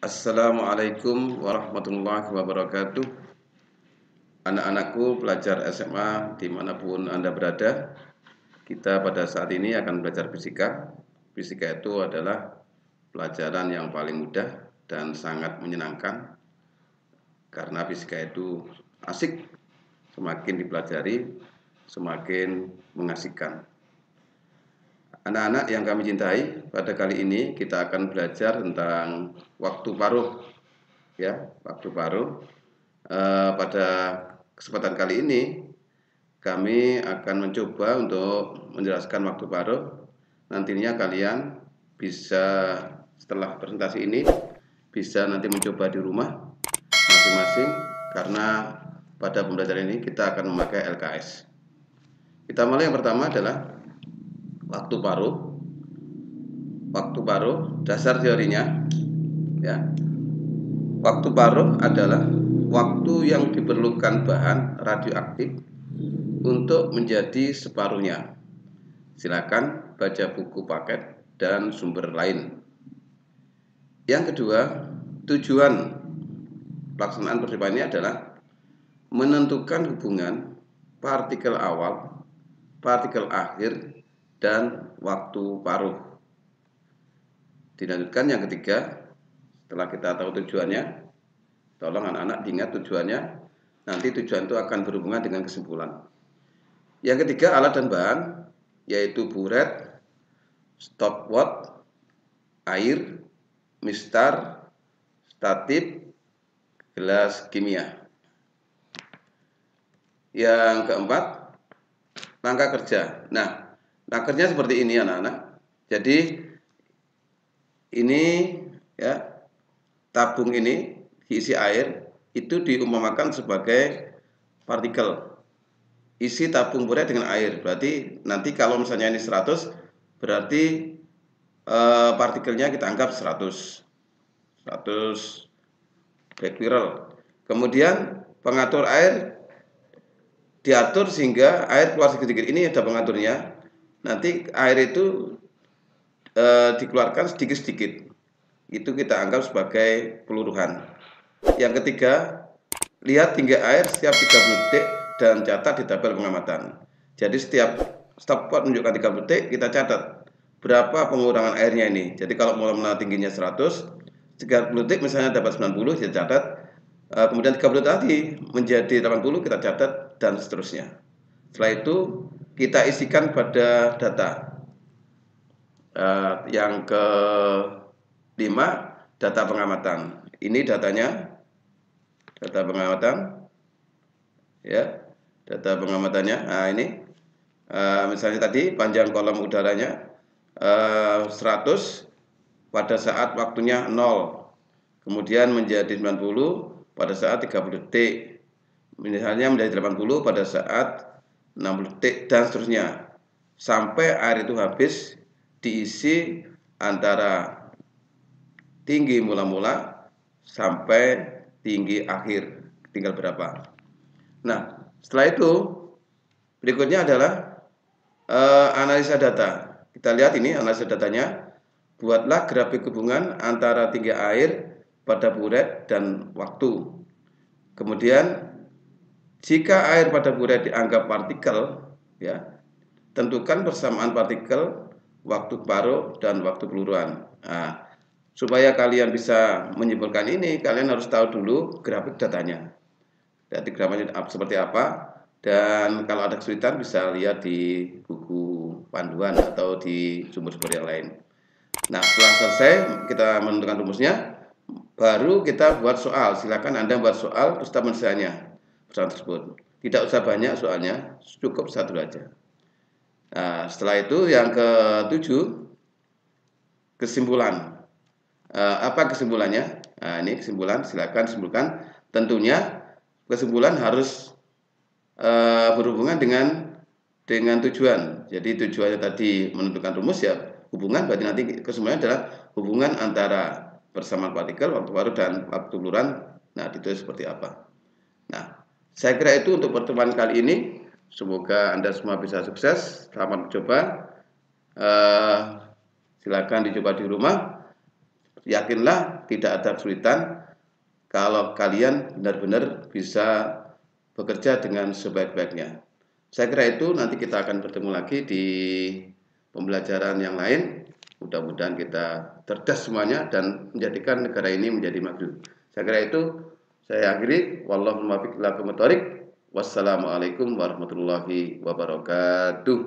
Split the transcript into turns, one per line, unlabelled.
Assalamualaikum warahmatullahi wabarakatuh. Anak-anakku pelajar SMA dimanapun Anda berada, kita pada saat ini akan belajar fisika. Fisika itu adalah pelajaran yang paling mudah dan sangat menyenangkan, karena fisika itu asik, semakin dipelajari semakin mengasihkan. Anak-anak yang kami cintai, pada kali ini kita akan belajar tentang waktu paruh. Ya, waktu paruh. Pada kesempatan kali ini kami akan mencoba untuk menjelaskan waktu paruh. Nantinya kalian bisa setelah presentasi ini bisa nanti mencoba di rumah masing-masing, karena pada pembelajaran ini kita akan memakai LKS. Kita mulai. Yang pertama adalah waktu paruh. Waktu paruh, dasar teorinya ya. Waktu paruh adalah waktu yang diperlukan bahan radioaktif untuk menjadi separuhnya. Silakan baca buku paket dan sumber lain. Yang kedua, tujuan pelaksanaan percobaan ini adalah menentukan hubungan partikel awal, partikel akhir, dan waktu paruh. Dilanjutkan yang ketiga, setelah kita tahu tujuannya, tolong anak-anak diingat tujuannya. Nanti tujuan itu akan berhubungan dengan kesimpulan. Yang ketiga, alat dan bahan, yaitu buret, stopwatch, air, mistar, statip, gelas kimia. Yang keempat, langkah kerja. Nah, langkah kerja seperti ini anak-anak. Jadi ini ya, tabung ini diisi air, itu diumpamakan sebagai partikel. Isi tabung buret dengan air, berarti nanti kalau misalnya ini 100, berarti partikelnya kita anggap 100 becquerel. Kemudian pengatur air diatur sehingga air keluar sedikit-sedikit. Ini ada pengaturnya. Nanti air itu dikeluarkan sedikit-sedikit. Itu kita anggap sebagai peluruhan. Yang ketiga, lihat tinggi air setiap 30 detik dan catat di tabel pengamatan. Jadi setiap stopwatch menunjukkan 30 detik, kita catat berapa pengurangan airnya ini. Jadi kalau mulai tingginya 100, 30 detik misalnya dapat 90, kita catat. Kemudian 30 tadi menjadi 80, kita catat, dan seterusnya. Setelah itu kita isikan pada data. Yang ke-5, data pengamatan. Ini datanya, data pengamatan ya, data pengamatannya. Nah ini misalnya tadi panjang kolom udaranya 100 pada saat waktunya 0, kemudian menjadi 90 pada saat 30 detik, misalnya menjadi 80 pada saat 60 detik, dan seterusnya sampai air itu habis diisi antara tinggi mula-mula sampai tinggi akhir, tinggal berapa. Nah, setelah itu berikutnya adalah analisa data. Kita lihat ini analisa datanya. Buatlah grafik hubungan antara tinggi air pada buret dan waktu. Kemudian jika air pada buret dianggap partikel, ya, tentukan persamaan partikel, waktu paruh, dan waktu peluruan. Nah, supaya kalian bisa menyimpulkan ini, kalian harus tahu dulu grafik datanya. Diagramnya seperti apa, dan kalau ada kesulitan bisa lihat di buku panduan atau di sumber-sumber yang lain. Nah, setelah selesai kita menentukan rumusnya, baru kita buat soal. Silakan Anda buat soal beserta penyelesaiannya persoalan tersebut. Tidak usah banyak soalnya, cukup satu aja. Nah, setelah itu yang ke-7, kesimpulan. Apa kesimpulannya? Nah, ini kesimpulan, silakan simpulkan. Tentunya kesimpulan harus berhubungan dengan tujuan. Jadi tujuannya tadi menentukan rumus, ya hubungan, berarti nanti kesimpulannya adalah hubungan antara persamaan partikel, waktu paruh, dan waktu peluruan. Nah, ditulis seperti apa. Nah, saya kira itu untuk pertemuan kali ini. Semoga Anda semua bisa sukses. Selamat mencoba. Silakan dicoba di rumah. yakinlah tidak ada kesulitan kalau kalian benar-benar bisa bekerja dengan sebaik-baiknya. Saya kira itu, nanti kita akan bertemu lagi di pembelajaran yang lain. Mudah-mudahan kita cerdas semuanya dan menjadikan negara ini menjadi maju. Saya kira itu, saya akhiri. Wallahul muwaffiq ila aqwamit thoriq. Wassalamualaikum warahmatullahi wabarakatuh.